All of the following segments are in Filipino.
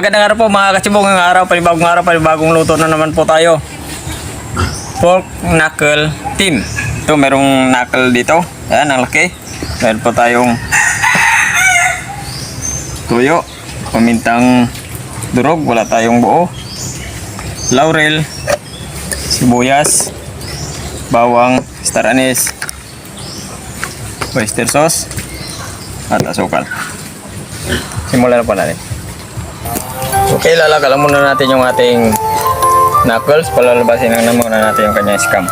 Magandang araw po mga katsibong. Panibagong araw, panibagong luto na naman po tayo. Pork knuckle team. Ito, merong knuckle dito. Ayan, ang laki. Meron po tayong tuyo, pamintang durog, wala tayong buo, laurel, sibuyas, bawang, star anise, oyster sauce, at asukal. Simulan na po natin. Okay, lalagalan muna natin yung ating knuckles. Palalabasin na muna natin yung kanyang scam.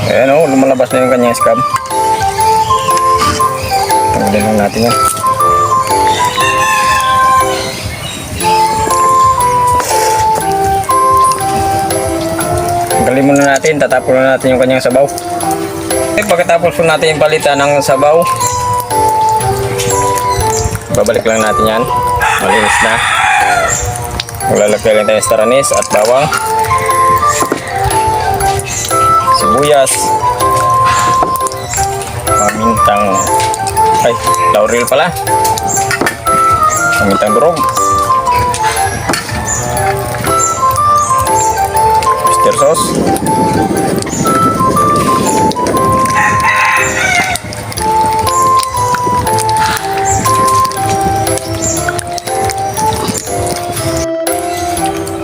Ayan o, lumalabas na yung kanyang scam. Tanggalin lang natin yan. Tanggalin muna natin, tatapon na natin yung kanyang sabaw. Okay, pagkatapos po natin yung palitan ng sabaw, babalik lang natin yan. Malinis na. Maglalagay lang tayo ng star anise at bawang, sibuyas, pamintang, laurel pala, pamintang durog, oyster sauce,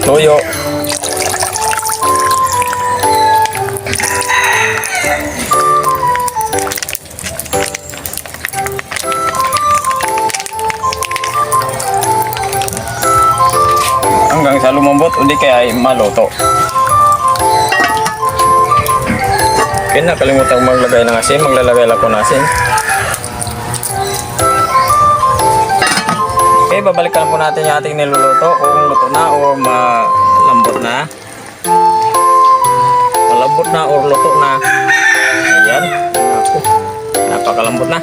toyo, hanggang sa lumambot o di kaya ay maluto. Okay, nakalimutan maglagay ng asin. Maglalagay lang ko ng asin. Okay, babalikan po natin yung ating niluluto kung luto na o malambot na. Malambot na o luto na. Ayan. Ako, napakalambot na.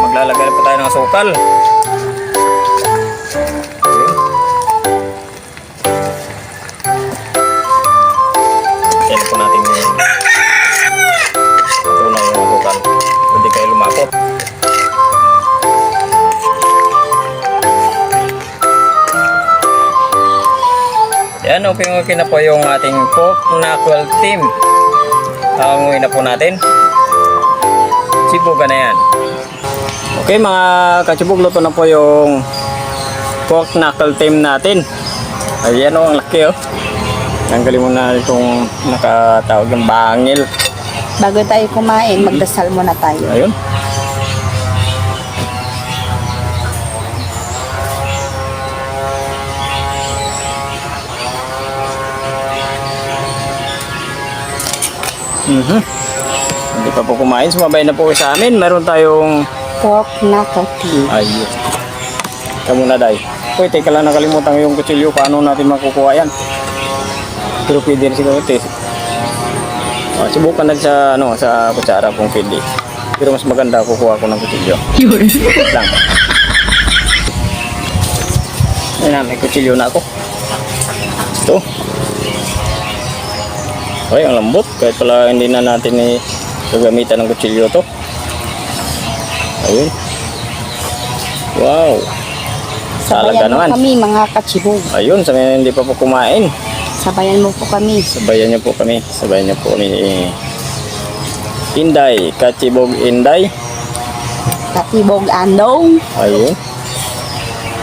Maglalagay po tayo ng asukal. Ayan po natin yung tunay yung asukal. Hindi kayo lumapot. Yan, okay na po yung ating pork knuckle team. Tanguin na po natin. Sibugan na yan. Okay mga katsibog, luto na po yung pork knuckle team natin. Ayan o, ang laki o. Tanggalin mo na itong nakatawag ng bangil. Bago tayo kumain, magdasal muna tayo. Ayun. Hindi pa po kumain, sumabay na po sa amin. Meron tayong Pork knuckle team. ayun. Ikaw muna, Day. Uy, teka lang, nakalimutan yung kutsilyo. Paano natin makukuha yan? Pero pwede rin siguro ito. Subukan natin sa, sa kutsara kung pwede. Pero mas maganda kukuha ko ng kutsilyo. Wait lang. Ayun na, may kutsilyo na ako. Ito. Ay, ang lambot. Kahit pala hindi na natin gagamitan ng kutsilyo to. Ayun. Wow. Talaga Sabayan mo naman. kami mga katsibog. Ayun, sa mga hindi pa po kumain. Sabayan mo po kami. Sabayan niyo po kami. Sabayan niyo po kami. Inday. Katsibog Inday. Katibog andong. Ayun.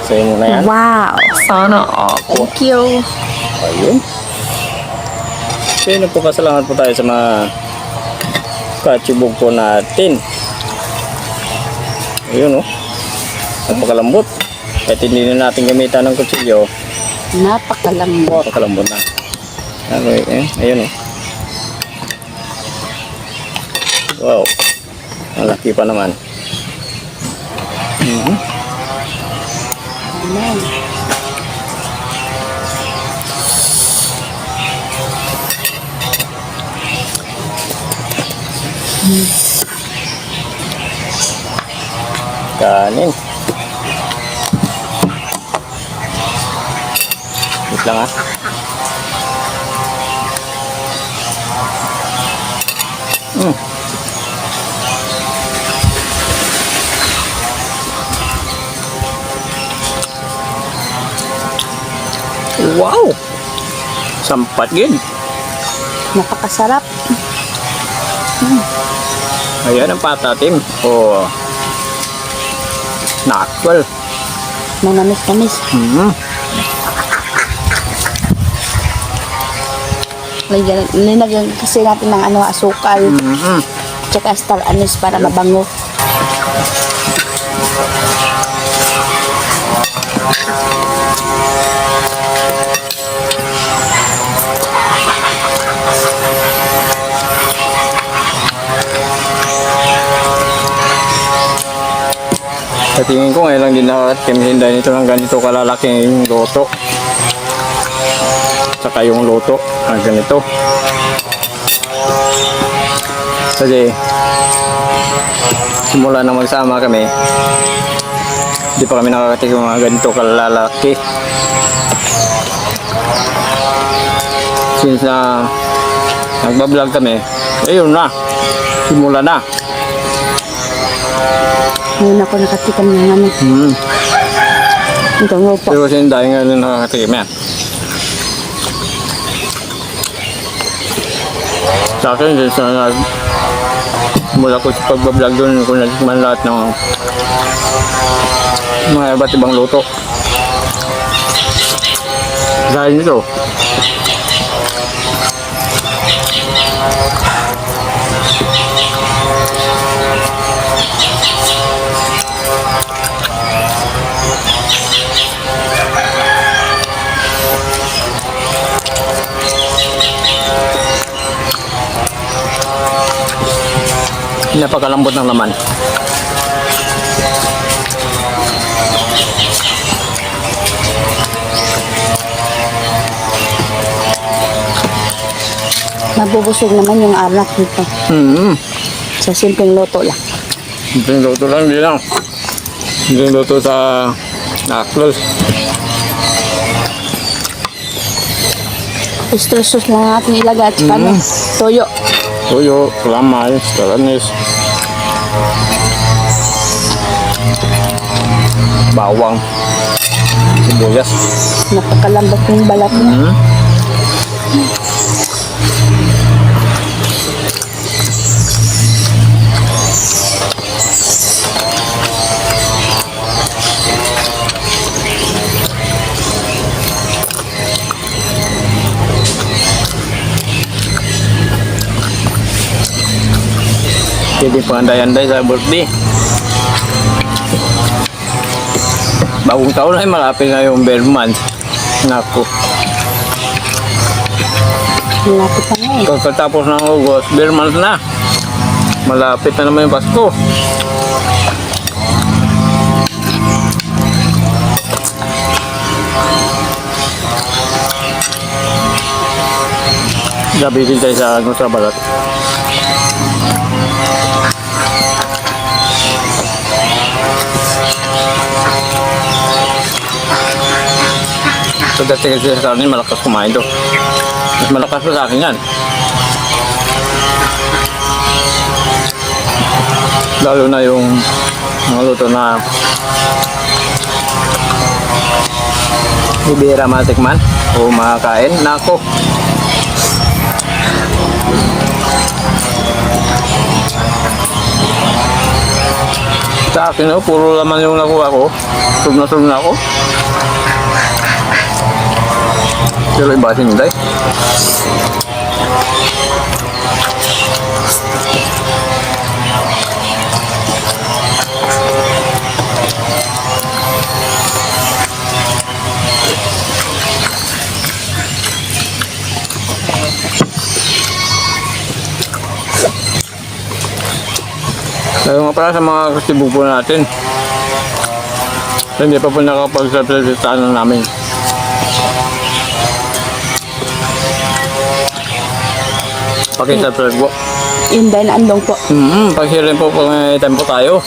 Sayo mo na yan. Wow. Sana all. Thank you. Ayun. So, nagpapasalamat po tayo sa mga katsibog po natin. Ayun o. Napakalambot. Kahit hindi na natin gamitan ng kutsilyo, Napakalambot. napakalambot na. Ayun o. Wow. Ang laki pa naman. Amen. Kanin. Wait lang ha. Wow! Sampat yun. Napakasarap. Ayan ang patatim. O knuckle. Manamis-namis. Linagyan kasi natin ng asukal. Tsaka star anise para mabango. Sa tingin ko ngayon lang din nakatiminda nito ng ganito kalalaking loto. Saka yung loto ng ganito. Kasi simula na magsama kami, hindi pa kami nakakatikim ng mga ganito kalalaki. Since na nagbablog kami, ayun na, simula na. Ngayon ako nakatikim ng Itong lupo. Pero kasi dahil nga rin nakakatikim yan. Sa akin, mula ko sa pagbablog doon, kung natikman lahat ng mga iba't ibang luto. Dahil nito, napakalambot ng laman. Mabubusog naman yung anak nito. Sa simpleng luto lang. Simpleng luto lang, hindi lang. Simpleng luto sa knuckles. Extra sauce lang natin ilagay at saka toyo. Tuyo, lamay, kalanis, bawang, sibuyas. Napakalambot yung balat niya. Jadi panday-anday sa birthday. Bagong taon ay malapit na yung bare month. Naku. Malapit na nga eh. Pagkatapos ng August, bare month na. Malapit na naman yung Pasko. Gabi din tayo sa balat. So dati kasi sa akin malakas kumain to. Mas malakas pa sa akin yan. Lalo na yung mga luto na bibira matikman o makakain. Nako. Sa akin puro laman yung nakuha ko. Sub na ako. Pero iba hindi. Kaya nga pala sa mga kasibo po natin, hindi pa po nakapag-subscribe sa channel namin. Paki-subscribe po. Inday na andong po. Pag-share po kung may time po tayo.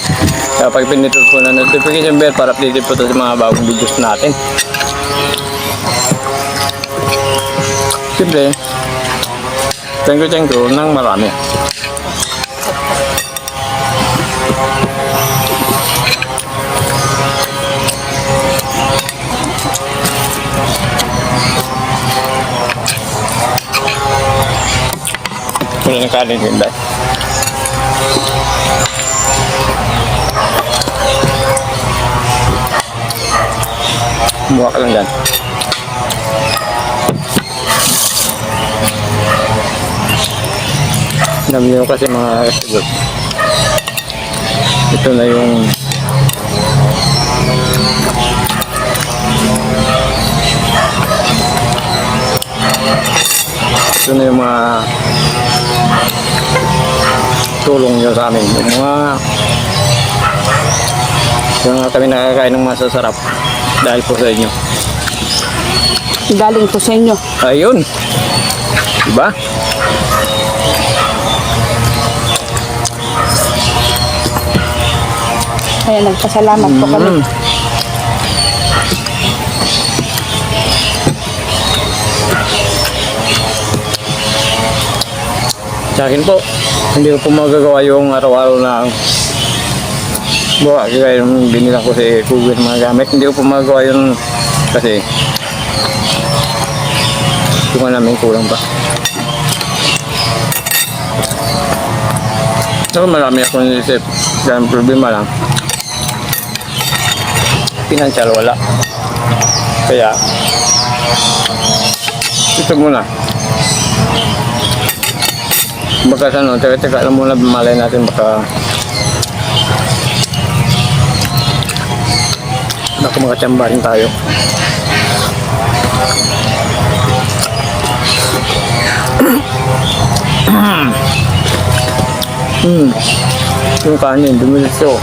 Kaya pag pinitol po na notification bell para updated po sa mga bagong videos natin. Siyempre, thank you ng marami. ng kanin, hindi. Buha ka lang dyan. Alam niyo kasi mga kasagot. Ito na yung mga tulong nyo sa amin. Yung mga kami nakakain ng masasarap dahil po sa inyo. Galing po sa inyo. Ayun. Diba? Kaya nagpasalamat po kami. Sa akin po, hindi ko po magagawa yung araw-araw na buha. Kaya yung binila ko si Kuya ng mga gamit, hindi ko po magagawa yun kasi kung namin kulang pa. So marami akong isip. Dahil problema lang, pinansyal wala. Kaya ito muna. Baka sa ano, teka lang muna, malay natin baka makachamba rin tayo. Yung kanin, dumilisyo.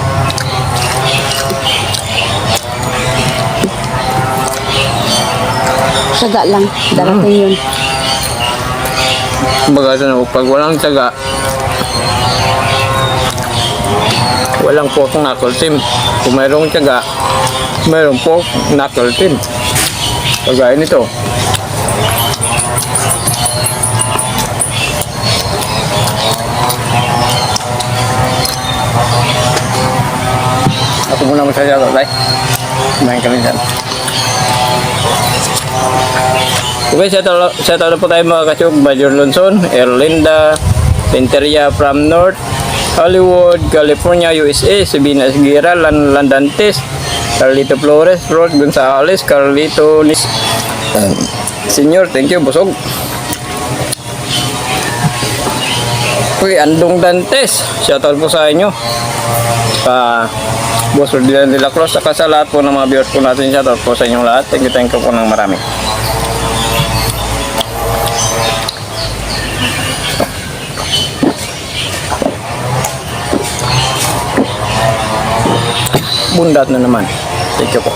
Saga lang. Darating yun. Baga sa ano, pag walang tiyaga, walang pork knuckle team. Kung mayroong tiyaga, mayroong pork knuckle team. Kagaya nito. Ako muna masaya ito, right? Kumain kami dyan. Okay, shout out po tayo mga kasyog. Major Lonson, Erlinda, Penteria from North Hollywood, California, USA, Sabina Esguera, Landantes, Carlito Flores, Rod Gonzales, Carlito Nis, Senior, thank you, busog. Okay, Andong Dantes, shout out po sa inyo. Boss Ferdinand de la Cruz, saka sa lahat po ng mga viewers po natin, shout out po sa inyong lahat. Thank you po ng marami. Bundat na naman. Thank you po.